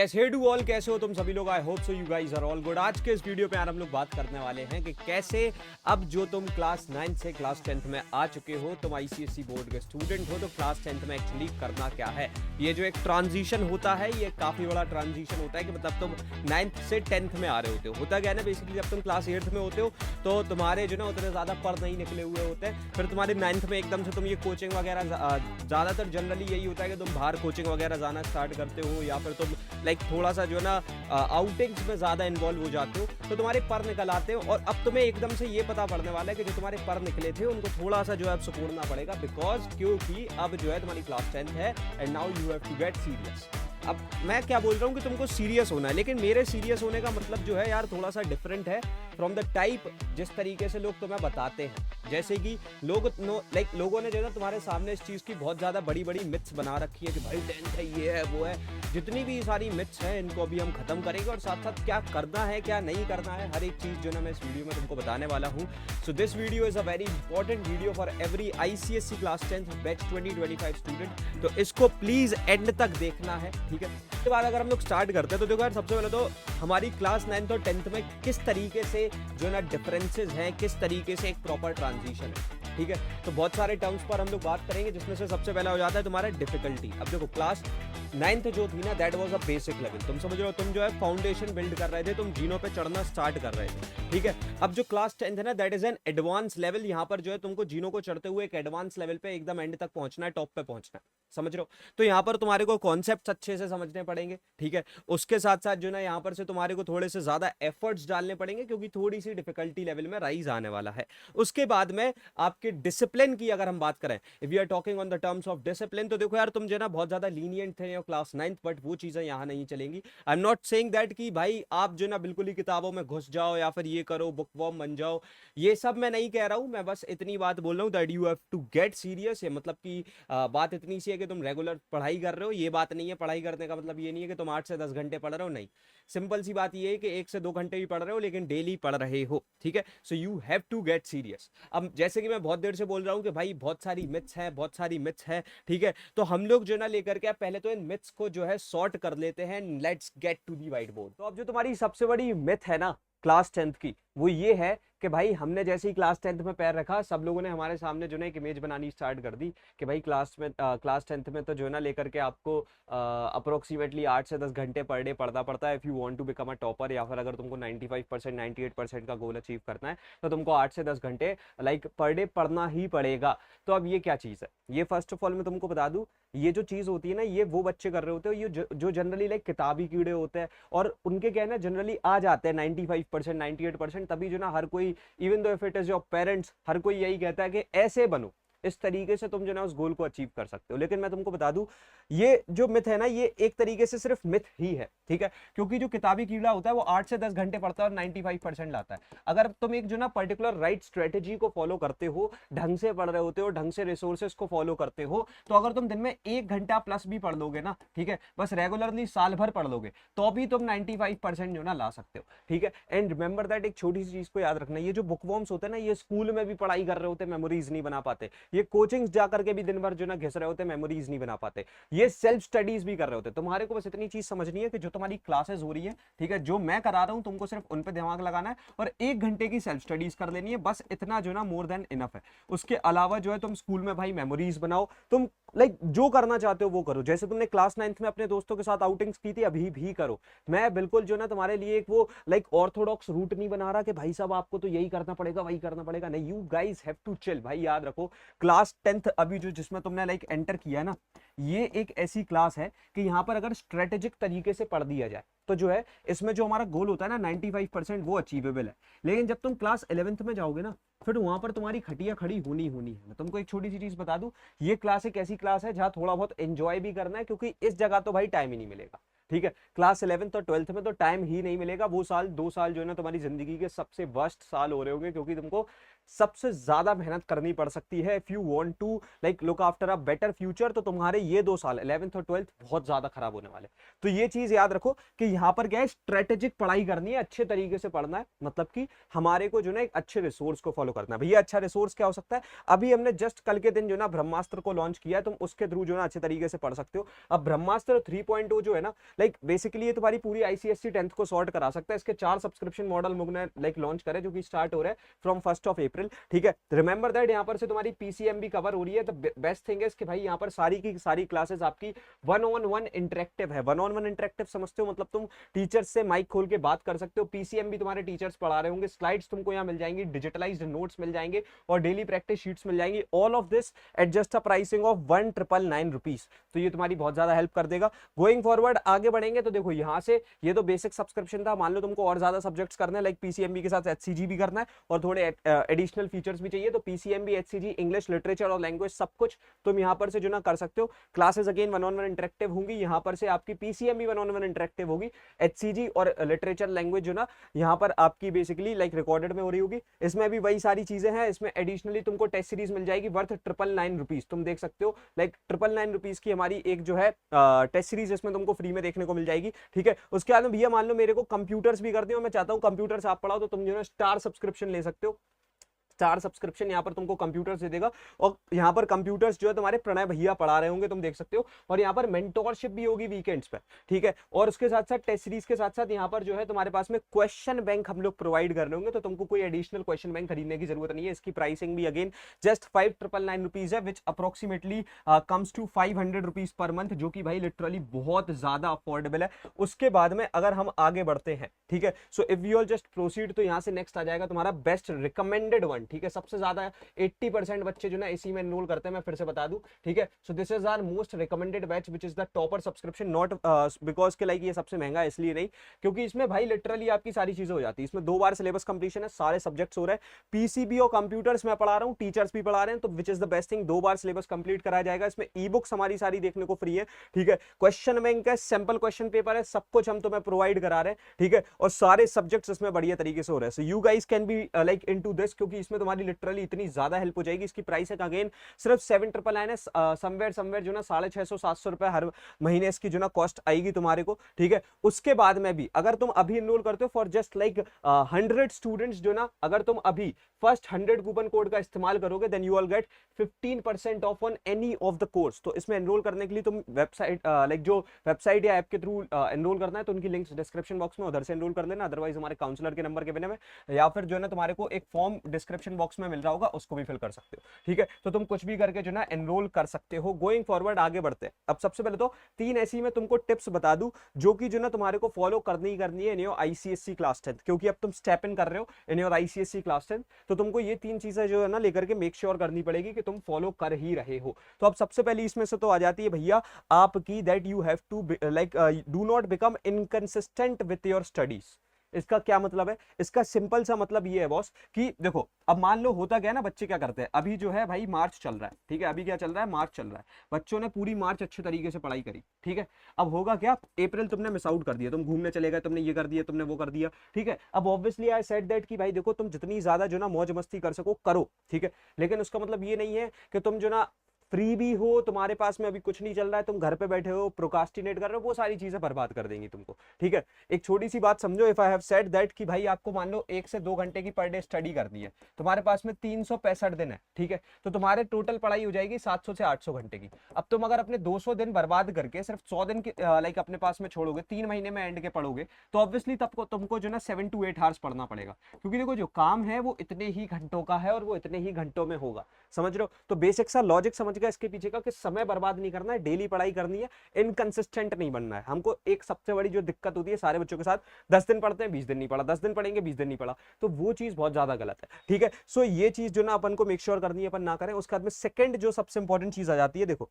Hey to all, कैसे हो तुम सभी लोग? I hope so you guys are all good. आज के इस वीडियो पे यार हम लोग बात करने वाले हैं कि कैसे अब जो तुम क्लास 9 से क्लास 10th में आ चुके हो, तुम आईसीएसई बोर्ड के स्टूडेंट हो, तो क्लास 10th में एक्चुअली करना क्या है। ये जो एक ट्रांजिशन होता है, ये काफी बड़ा ट्रांजिशन होता है कि मतलब तुम 9th से 10th में आ रहे होते हो। होता क्या है ना, बेसिकली जब तुम क्लास 8th में होते हो तो तुम्हारे जो ना उतने ज्यादा पर नहीं निकले हुए होते हैं। फिर तुम्हारे 9th में एकदम से तुम ये कोचिंग वगैरह, ज्यादातर जनरली यही होता है कि तुम बाहर कोचिंग वगैरह जाना स्टार्ट करते हो, या फिर तुम लाइक थोड़ा सा जो है ना आउटिंग्स में ज्यादा इन्वॉल्व हो जाते हो, तो तुम्हारे पर निकल आते हो। और अब तुम्हें एकदम से ये पता पड़ने वाला है कि जो तुम्हारे पर निकले थे उनको थोड़ा सा जो है अब सुकूड़ना पड़ेगा, बिकॉज क्योंकि अब जो है तुम्हारी क्लास 10th है and now you have to get serious. अब मैं क्या बोल रहा हूँ कि तुमको सीरियस होना है, लेकिन मेरे सीरियस होने का मतलब जो है यार थोड़ा सा डिफरेंट है फ्रॉम द टाइप जिस तरीके से लोग तुम्हें बताते हैं। जैसे कि लोगों ने जो है ना तुम्हारे सामने इस चीज़ की बहुत ज़्यादा बड़ी बड़ी मिथ्स बना रखी है कि भाई 10th है, ये है, वो है। जितनी भी सारी मिथ्स हैं इनको अभी हम खत्म करेंगे, और साथ साथ क्या करना है क्या नहीं करना है, हर एक चीज़ जो ना मैं इस वीडियो में तुमको बताने वाला हूँ। So this video is a very important video for every ICSE class 10th batch 2025 student. तो इसको प्लीज़ एंड तक देखना है, ठीक है। उसके बाद अगर हम लोग स्टार्ट करते हैं तो देखो यार, सबसे पहले तो हमारी क्लास 9th और 10th में किस तरीके से जो ना डिफरेंसेस हैं, किस तरीके से एक प्रॉपर ट्रांजिशन है, ठीक है। तो बहुत सारे टर्म्स पर हम लोग बात करेंगे, जिसमें से सबसे पहला हो जाता है तुम्हारा डिफिकल्टी। अब देखो क्लास 9th जो थी ना, that was a basic level. तुम समझ रहे हो, तुम जो है फाउंडेशन बिल्ड कर रहे थे, तुम जीनो पे चढ़ना स्टार्ट कर रहे थे, ठीक है। अब जो क्लास 10th है ना, that is an advance level. यहाँ पर जो है तुमको जीनो को चढ़ते हुए एक एडवांस लेवल पे एकदम एंड तक पहुंचना है, टॉप पे पहुंचना है, समझ रहे हो। तो यहाँ पर तुम्हारे को कॉन्सेप्ट अच्छे से समझने पड़ेंगे, ठीक है। उसके साथ साथ जो ना यहाँ पर से तुम्हारे को थोड़े से ज्यादा एफर्ट्स डालने पड़ेंगे, क्योंकि थोड़ी सी डिफिकल्टी लेवल में राइज आने वाला है। उसके बाद में आपके डिसिप्लिन की अगर हम बात करें, if you are talking on the terms of discipline, तो देखो यार तुम जो ना बहुत ज्यादा लीनियंट थे क्लास 9th, बट वो चीजें यहाँ नहीं चलेंगी। आई एम नॉट सेइंग दैट कि भाई आप जो ना बिल्कुल ही किताबों में घुस जाओ या फिर ये करो, बुक वॉर्म बन जाओ, ये सब मैं नहीं कह रहा हूँ। मैं बस इतनी बात बोल रहा हूँ that you have to get serious. ये मतलब कि बात इतनी सी है कि तुम रेगुलर पढ़ाई कर रहे हो, ये बात नहीं है। पढ़ाई करने का मतलब ये नहीं है कि तुम 8 से 10 घंटे पढ़ रहे हो, नहीं। सिंपल सी बात ये है कि 1 से 2 घंटे भी पढ़ रहे हो, लेकिन डेली पढ़ रहे हो, ठीक है। So you have to get serious. अब जैसे कि मैं बहुत देर से बोल रहा हूँ कि भाई बहुत सारी मिथ्स हैं, बहुत सारी मिथ्स हैं, ठीक है। तो हम लोग जो ना लेकर के पहले तो इन मिथ्स को जो है सॉर्ट कर लेते हैं। Let's get to the whiteboard. तो अब जो तुम्हारी सबसे बड़ी मिथ है ना क्लास 10th की, वो ये है कि भाई हमने जैसे ही क्लास 10th में पैर रखा, सब लोगों ने हमारे सामने जो है एक इमेज बनानी स्टार्ट कर दी कि भाई क्लास 10th में तो जो है ना लेकर के आपको अप्रोक्सीमेटली 8 से 10 घंटे पर डे पढ़ना पड़ता है if you want to become a topper, या फिर अगर तुमको 95% 98% का गोल अचीव करना है तो तुमको 8 से 10 घंटे लाइक पर डे पढ़ना ही पड़ेगा। तो अब ये क्या चीज़ है, ये फर्स्ट ऑफ ऑल मैं तुमको बता दूं, ये जो चीज़ होती है ना, ये वो बच्चे कर रहे होते हैं ये जो जनरली लाइक किताबी कीड़े होते हैं, और उनके क्या है ना जनरली आ जाते हैं 95% 98%। तभी जो ना हर कोई, even though if it is your parents, हर कोई यही कहता है कि ऐसे बनो, इस तरीके से तुम जो ना उस गोल को अचीव कर सकते हो। लेकिन मैं तुमको बता दूं, ये जो मिथ है ना, ये एक तरीके से सिर्फ मिथ ही है, ठीक है। क्योंकि जो किताबी कीड़ा होता है वो 8 से 10 घंटे पढ़ता है और 95% लाता है। अगर तुम एक जो ना पर्टिकुलर राइट स्ट्रेटेजी को फॉलो करते हो, ढंग से पढ़ रहे होते हो, ढंग से रिसोर्सेज को फॉलो करते हो, तो अगर तुम दिन में 1 घंटा प्लस भी पढ़ लोगे ना, ठीक है, बस रेगुलरली साल भर पढ़ लोगे, तो भी तुम 95% जो ना ला सकते हो, ठीक है। एंड रिमेंबर दैट, एक छोटी सी चीज को याद रखना, ये जो बुक वॉर्म्स होते हैं ना, ये स्कूल में भी पढ़ाई कर रहे होते हैं, मेमोरीज नहीं बना पाते। ये कोचिंग्स जाकर के भी दिन भर जो ना घिस रहे होते हैं, मेमोरीज नहीं बना पाते। ये सेल्फ स्टडीज भी कर रहे होते हैं। तुम्हारे को बस इतनी चीज समझनी है कि जो तुम्हारी क्लासेस हो रही है, ठीक है, जो मैं करा रहा हूं, तुमको सिर्फ उन पे दिमाग लगाना है और 1 घंटे की सेल्फ स्टडीज कर लेनी है, बस इतना जो ना मोर देन इनफ है। उसके अलावा जो है तुम स्कूल में भाई मेमोरीज बनाओ, तुम लाइक जो करना चाहते हो वो करो। जैसे तुमने क्लास 9th में अपने दोस्तों के साथ आउटिंग्स की थी, अभी भी करो। मैं बिल्कुल जो ना तुम्हारे लिए एक वो लाइक ऑर्थोडॉक्स रूट नहीं बना रहा कि भाई साहब आपको तो यही करना पड़ेगा, वही करना पड़ेगा, नहीं। You guys have to chill. भाई याद रखो, क्लास 10th अभी जो जिसमें तुमने लाइक एंटर किया ना, ये एक ऐसी क्लास है कि यहाँ पर अगर स्ट्रेटेजिक तरीके से पढ़ दिया जाए तो जो है इसमें जो हमारा गोल होता है ना 95% वो अचीवेबल है। लेकिन जब तुम क्लास 11th में जाओगे ना, फिर वहां पर तुम्हारी खटिया खड़ी होनी होनी है। मैं तुमको एक छोटी सी चीज बता दूं, ये क्लास एक ऐसी क्लास है जहां थोड़ा बहुत एंजॉय भी करना है, क्योंकि इस जगह तो भाई टाइम ही नहीं मिलेगा, ठीक है। क्लास 11th और 12th में तो टाइम ही नहीं मिलेगा। वो साल 2 साल जो है ना तुम्हारी जिंदगी के सबसे वर्स्ट साल हो रहे होंगे, क्योंकि तुमको सबसे ज्यादा मेहनत करनी पड़ सकती है if you want to like look after a better future. तो तुम्हारे ये 2 साल 11th और 12th बहुत ज्यादा खराब होने वाले। तो ये चीज याद रखो कि यहाँ पर क्या है, स्ट्रेटेजिक पढ़ाई करनी है, अच्छे तरीके से पढ़ना है, मतलब कि हमारे को जो ना एक अच्छे रिसोर्स को फॉलो करना है। भैया अच्छा रिसोर्स क्या हो सकता है, अभी हमने जस्ट कल के दिन जो ना ब्रह्मास्त्र को लॉन्च किया है, तुम उसके थ्रू जो ना अच्छे तरीके से पढ़ सकते हो। अब ब्रह्मास्त्र 3.0 जो है ना, लाइक बेसिकली ये तुम्हारी पूरी आईसीएससी 10th को सॉर्ट करा सकता है। इसके 4 सब्सक्रिप्शन मॉडल मुग ने लाइक लॉन्च करे, जो कि स्टार्ट हो रहा है फ्रॉम 1st ऑफ अप्रैल। ठीक है, रिमेंबर दैट यहाँ पर से तुम्हारी पीसीएम भी कवर हो रही है। द बेस्ट थिंग इज कि भाई यहाँ पर सारी की सारी क्लासेस आपकी 1-on-1 इंटरेक्टिव है। 1-on-1 इंटरेक्टिव समझते हो, मतलब तुम टीचर्स से माइक खोल के बात कर सकते हो। पीसीएम भी तुम्हारे टीचर्स पढ़ा रहे होंगे, स्लाइड्स तुमको यहाँ मिल जाएंगी, डिजिटलाइज्ड नोट्स मिल जाएंगे और डेली प्रैक्टिस शीट्स मिल जाएंगी। All of this eight just a pricing of 1999 rupees. तो ये तुम्हारी बहुत ज्यादा हेल्प कर देगा। गोइंग फॉरवर्ड आगे बढ़ेंगे तो देखो यहाँ से ये तो बेसिक सब्सक्रिप्शन था। मान लो तुमको और ज्यादा सब्जेक्ट्स करना है, लाइक पीसीएमबी के साथ एचसीजी भी करना है और थोड़े एडिशनल फीचर्स भी चाहिए, तो पीसीएमबी, एचसीजी, इंग्लिश, लिटरेचर और लैंग्वेज सब कुछ तुम यहाँ पर से जो ना कर सकते हो। क्लासेस अगेन 1-on-1 इंटरेक्टिव होंगी। यहाँ पर से आपकी पीसीएमबी 1-on-1 इंटरेक्टिव होगी, एचसीजी और लिटरेचर लैंग्वेज जो ना यहाँ पर आपकी बेसिकली लाइक रिकॉर्डेड में हो रही होगी। इसमें भी वही सारी चीजें हैं। इसमें एडिशनली तुमको टेस्ट सीरीज मिल जाएगी वर्थ 999 रुपीज। तुम देख सकते हो लाइक 999 रुपीज की हमारी एक जो है टेस्ट सीरीज इसमें तुमको फ्री में देखने को मिल जाएगी। ठीक है, उसके बाद में भैया मान लो मेरे को कंप्यूटर्स भी करते हो, मैं चाहता हूँ कंप्यूटर्स आप पढ़ाओ, तो तुम जो है स्टार सब्सक्रिप्शन ले सकते हो। स्टार सब्सक्रिप्शन यहाँ पर तुमको कंप्यूटर्स दे देगा और यहाँ पर कंप्यूटर्स जो है तुम्हारे प्रणय भैया पढ़ा रहे होंगे, तुम देख सकते हो। और यहाँ पर मेंटोरशिप भी होगी वीकेंड्स पे। ठीक है, और उसके साथ साथ टेस्ट सीरीज के साथ साथ यहाँ पर जो है तुम्हारे पास में क्वेश्चन बैंक हम लोग प्रोवाइड कर रहे होंगे, तो तुमको कोई एडिशनल क्वेश्चन बैंक खरीदने की जरूरत नहीं है। इसकी प्राइसिंग भी अगेन जस्ट 5999 रुपीज है, which approximately comes to 500 rupees per month, जो कि भाई लिटरली बहुत ज्यादा अफोर्डेबल है। उसके बाद में अगर हम आगे बढ़ते हैं, ठीक है, so if you all just proceed, तो यहाँ से नेक्स्ट आ जाएगा तुम्हारा बेस्ट रिकमेंडेड वन। ठीक है, सबसे ज्यादा 80% बच्चे जो ना इसी में एनरोल करते हैं, मैं फिर से बता दूं। ठीक है, so this is our most recommended batch which is the topper subscription, not because के लाइक ये सबसे महंगा इसलिए नहीं, क्योंकि इसमें भाई लिटरली आपकी सारी चीजें हो जाती है। इसमें 2 बार सिलेबस कंप्लीशन है, सारे सब्जेक्ट्स हो रहे हैं। पीसीबी और कंप्यूटर्स में पढ़ा रहा हूँ, टीचर्स भी पढ़ा रहे हैं, तो विच is the best thing, 2 bar syllabus complete कराया जाएगा। इसमें ई बुक्स हमारी सारी देखने को फ्री है। ठीक है, क्वेश्चन बैंक है, सैंपल क्वेश्चन पेपर है, सब कुछ हम तुम्हें प्रोवाइड करा रहे हैं। ठीक है, और सारे सब्जेक्ट्स इसमें बढ़िया तरीके से हो रहे हैं। सो you guys can be like into this, क्योंकि इसमें तुम्हारी लिटरली इतनी ज्यादा हेल्प हो जाएगी। इसकी प्राइस है अगेन सिर्फ 799 है, समवेयर जो ना 650-700 रुपए हर महीने इसकी जो ना कॉस्ट आएगी तुम्हारे को। ठीक है, उसके बाद में भी अगर तुम अभी एनरोल करते हो फॉर जस्ट लाइक 100 स्टूडेंट्स, जो ना अगर तुम अभी फर्स्ट 100 कूपन कोड का इस्तेमाल करोगे, then you all get 15% off on any of the course. तो इसमें एनरोल करने के लिए तुम वेबसाइट लाइक जो वेबसाइट या ऐप के थ्रू एनरोल करना है, तो उनकी लिंक्स डिस्क्रिप्शन बॉक्स में, उधर से एनरोल कर लेना। अदरवाइज हमारे काउंसलर के नंबर के बिना में, या फिर जो है ना तुम्हारे को एक फॉर्म डिस्क्रिप्शन बॉक्स में मिल रहा होगा, उसको भी फिल कर सकते हो। ठीक है, तो तुम कुछ भी करके जो ना एनरोल कर सकते हो। गोइंग फॉरवर्ड आगे बढ़ते हैं। अब सबसे पहले तो 3 ऐसी मैं तुमको टिप्स बता दूं, जो कि जो ना तुम्हारे को फॉलो करनी ही करनी है इन योर आईसीएससी क्लास 10, क्योंकि अब तुम स्टेप इन कर रहे हो इन योर आईसीएससी क्लास 10, तो तुमको ये 3 चीजें जो है ना लेकर के मेक श्योर करनी पड़ेगी कि तुम फॉलो कर ही रहे हो। तो अब सबसे पहले इसमें से तो आ जाती है भैया आपकी, that you have to like do not become inconsistent with your studies. इसका क्या मतलब है? इसका सिंपल सा मतलब ये है बॉस कि देखो, अब मान लो होता क्या है ना, बच्चे क्या करते हैं, अभी जो है भाई मार्च चल रहा है। ठीक है, अभी क्या चल रहा है, मार्च चल रहा है। बच्चों ने पूरी मार्च अच्छे तरीके से पढ़ाई करी। ठीक है, अब होगा क्या, अप्रैल तुमने मिस आउट कर दिया, तुम घूमने चले गए, तुमने ये कर दिया, तुमने वो कर दिया। ठीक है, अब ऑब्वियसली आई सेड दैट कि भाई देखो, तुम जितनी ज्यादा जो ना मौज मस्ती कर सको करो। ठीक है, लेकिन उसका मतलब ये नहीं है कि तुम जो ना फ्री भी हो, तुम्हारे पास में अभी कुछ नहीं चल रहा है, तुम घर पे बैठे हो, प्रोकास्टिनेट कर रहे हो, वो सारी चीजें बर्बाद कर देंगी तुमको। ठीक है, एक छोटी सी बात समझो, if I have said that कि भाई आपको मान लो 1 से 2 घंटे की पर डे स्टडी करनी है, तुम्हारे पास में 365 दिन है। ठीक है, तो तुम्हारे टोटल पढ़ाई हो जाएगी 700 से 800 घंटे की। अब तुम अगर अपने 200 दिन बर्बाद करके सिर्फ 100 दिन की लाइक अपने पास में छोड़ोगे, 3 महीने में एंड के पढ़ोगे, तो ऑब्वियसली तब तुमको जो ना 7 to 8 आवर्स पढ़ना पड़ेगा, क्योंकि देखो जो काम है वो इतने ही घंटों का है और वो इतने ही घंटों में होगा। समझ रहे हो? तो बेसिक सा लॉजिक समझ गया इसके पीछे का, समय बर्बाद नहीं करना है, डेली पढ़ाई करनी है, इनकंसिस्टेंट नहीं बनना है हमको। एक सबसे बड़ी जो दिक्कत होती है सारे बच्चों के साथ, 10 दिन पढ़ते हैं 20 दिन नहीं पढ़ा, 10 दिन पढ़ेंगे 20 दिन नहीं पढ़ा, तो वो चीज बहुत ज्यादा गलत है। ठीक है, सो ये चीज जो ना अपन को मेक श्योर करनी है अपन ना करें। उसके बाद में सेकंड जो सबसे इंपॉर्टेंट चीज आ जाती है, देखो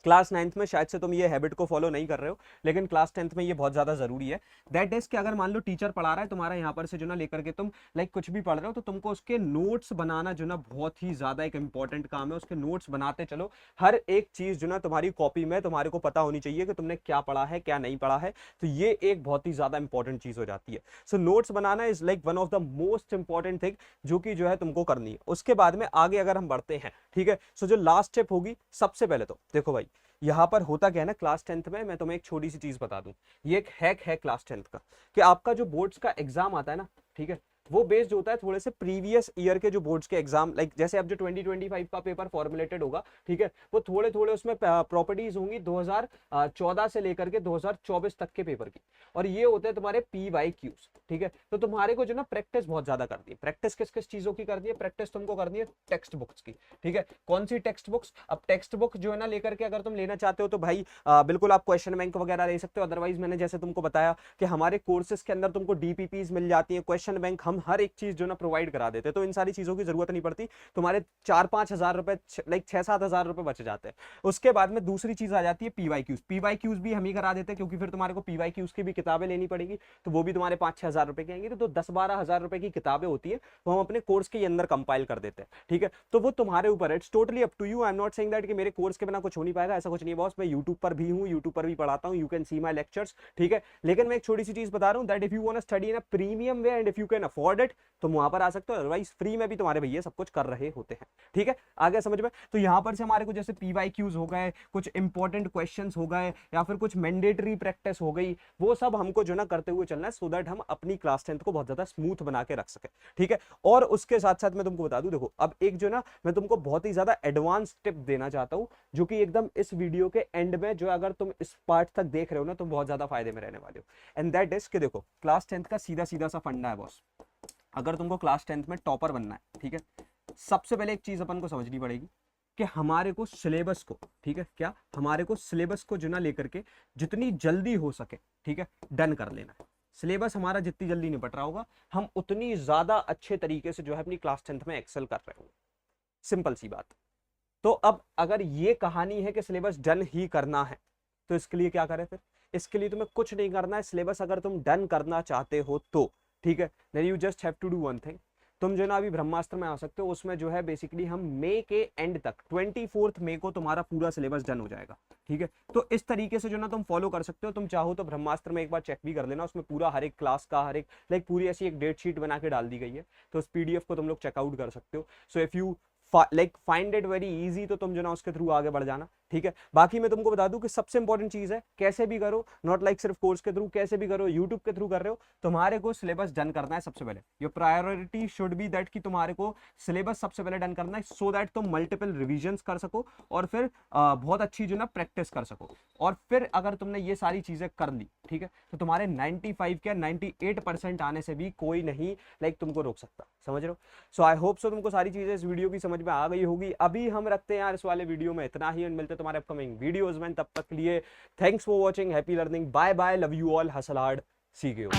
क्लास 9th में शायद से तुम ये हैबिट को फॉलो नहीं कर रहे हो, लेकिन क्लास 10th में ये बहुत ज्यादा जरूरी है। दैट इज कि अगर मान लो टीचर पढ़ा रहा है तुम्हारा यहाँ पर से जो ना लेकर के तुम लाइक कुछ भी पढ़ रहे हो, तो तुमको उसके नोट्स बनाना जो ना बहुत ही ज्यादा एक इंपॉर्टेंट काम है। उसके नोट्स बनाते चलो, हर एक चीज जो ना तुम्हारी कॉपी में तुम्हारे को पता होनी चाहिए कि तुमने क्या पढ़ा है क्या नहीं पढ़ा है, तो ये एक बहुत ही ज्यादा इंपॉर्टेंट चीज हो जाती है। सो नोट्स बनाना is like one of the most important thing जो कि जो है तुमको करनी है। उसके बाद में आगे अगर हम बढ़ते हैं, ठीक है, सो जो लास्ट स्टेप होगी, सबसे पहले तो देखो भाई यहाँ पर होता क्या है ना, क्लास 10th में मैं तुम्हें एक छोटी सी चीज बता दूं, ये एक हैक है क्लास 10th का, कि आपका जो बोर्ड्स का एग्जाम आता है ना, ठीक है, वो बेस्ड होता है थोड़े से प्रीवियस ईयर के जो बोर्ड्स के एग्जाम, लाइक जैसे अब जो 2025 का पेपर फॉर्मुलेटेड होगा, ठीक है, वो थोड़े थोड़े उसमें प्रॉपर्टीज होंगी 2014 से लेकर के 2024 तक के पेपर की, और ये होते हैं तुम्हारे PYQs, ठीक है। तो तुम्हारे को जो ना प्रैक्टिस बहुत ज्यादा करनी है। प्रैक्टिस किस किस चीजों की करनी है? प्रैक्टिस तुमको करनी है टेक्स्ट बुक्स की, ठीक है। कौन सी टेक्स्ट बुक्स? अब टेक्स्ट बुक जो है ना लेकर के अगर तुम लेना चाहते हो तो भाई बिल्कुल आप क्वेश्चन बैंक वगैरह ले सकते हो। अदरवाइज मैंने जैसे तुमको बताया कि हमारे कोर्सेज के अंदर तुमको DPPs मिल जाती है, क्वेश्चन बैंक हम हर एक चीज जो ना प्रोवाइड करा देते हैं, तो इन सारी चीजों की जरूरत नहीं पड़ती। तुम्हारे 4-5 हजार रुपए, लाइक 6-7 हजार रुपए बच जाते हैं। उसके बाद में दूसरी चीज आ जाती है PYQs भी हम ही करा देते हैं, क्योंकि फिर तुम्हारे को PYQs की भी किताबें लेनी पड़ेगी, तो वो भी तुम्हारे 5-6 हजार रुपए की आएंगी। तो 10-12 हजार रुपए की किताबें होती है, वो हम अपने कोर्स के अंदर कंपाइल कर देते हैं, ठीक है। तो वो तुम्हारे ऊपर है, it's totally up to you. I am not saying that कि मेरे कोर्स के बिना कुछ हो नहीं पाएगा, ऐसा कुछ नहीं है बॉस। मैं यूट्यूब पर भी हूँ, यूट्यूब पर भी पढ़ाता हूँ, you can see my lectures, ठीक है। लेकिन मैं एक छोटी सी चीज बता रहा हूँ, that if you want to study in a premium way and if you can afford it, तुम वहां पर आ सकते हो। अदरवाइज फ्री में भी तुम्हारे भैया सब कुछ कर रहे होते हैं, ठीक है। आगे समझ में? तो यहाँ पर से हमारे को जैसे PYQs हो गए, कुछ इंपॉर्टेंट क्वेश्चंस हो गए, या फिर कुछ मैंडेटरी प्रैक्टिस हो गई, वो सब हमको जो ना करते हुए चलना है, सो दैट हम अपनी क्लास 10th को बहुत ज्यादा स्मूथ बना के रख सके, ठीक है। और उसके साथ साथ मैं तुमको बता दूं, देखो अब एक जो ना मैं तुमको बहुत ही ज्यादा एडवांस टिप देना चाहता हूं, जो कि एकदम इस वीडियो के एंड में, जो अगर तुम इस पार्ट तक देख रहे हो ना, तुम बहुत ज्यादा फायदे में रहने वाले हो। एंड दैट इज कि देखो क्लास 10th का सीधा सीधा सा फंडा है बॉस। अगर तुमको क्लास 10th में टॉपर बनना है, ठीक है, सबसे पहले एक चीज अपन को समझनी पड़ेगी कि हमारे को सिलेबस को, ठीक है, क्या हमारे को सिलेबस को जो ना लेकर के जितनी जल्दी हो सके, ठीक है, डन कर लेना है। सिलेबस हमारा जितनी जल्दी निपट रहा होगा, हम उतनी ज्यादा अच्छे तरीके से जो है अपनी क्लास 10th में एक्सेल कर रहे होंगे। सिंपल सी बात। तो अब अगर ये कहानी है कि सिलेबस डन ही करना है, तो इसके लिए क्या करें फिर? इसके लिए तुम्हें कुछ नहीं करना है। सिलेबस अगर तुम डन करना चाहते हो तो, ठीक है, then you just have to do one thing. तुम जो ना अभी ब्रह्मास्त्र में आ सकते हो, उसमें जो है बेसिकली हम मई के एंड तक 24 मई को तुम्हारा पूरा सिलेबस डन हो जाएगा, ठीक है। तो इस तरीके से जो ना तुम फॉलो कर सकते हो। तुम चाहो तो ब्रह्मास्त्र में एक बार चेक भी कर लेना, उसमें पूरा हर एक क्लास का हर एक लाइक पूरी ऐसी एक डेट शीट बना के डाल दी गई है, तो उस PDF को तुम लोग चेकआउट कर सकते हो। So if you like find it very easy, तो तुम जो ना उसके थ्रू आगे बढ़ जाना, ठीक है। बाकी मैं तुमको बता दूं कि सबसे इंपॉर्टेंट चीज है, कैसे भी करो, नॉट लाइक सिर्फ कोर्स के थ्रू, कैसे भी करो, यूट्यूब के थ्रू कर रहे हो, तुम्हारे को सिलेबस डन करना है सबसे पहले। Your priority should be that कि तुम्हारे को सिलेबस सबसे पहले डन करना है, सो दैट तुम मल्टीपल रिविजन्स कर सको और फिर बहुत अच्छी जो ना प्रैक्टिस कर सको। और फिर अगर तुमने ये सारी चीजें कर ली, ठीक है, तो तुम्हारे 95 क्या 98% आने से भी कोई नहीं लाइक तुमको रोक सकता। समझ रहे हो? सो आई होप सो तुमको सारी चीजें इस वीडियो की समझ में आ गई होगी। अभी हम रखते हैं यार इस वाले वीडियो में इतना ही, मिलते हैं तुम्हारे अपकमिंग वीडियोस में। तब तक के लिए thanks for watching, happy learning, bye bye, love you all, hustle hard, see you.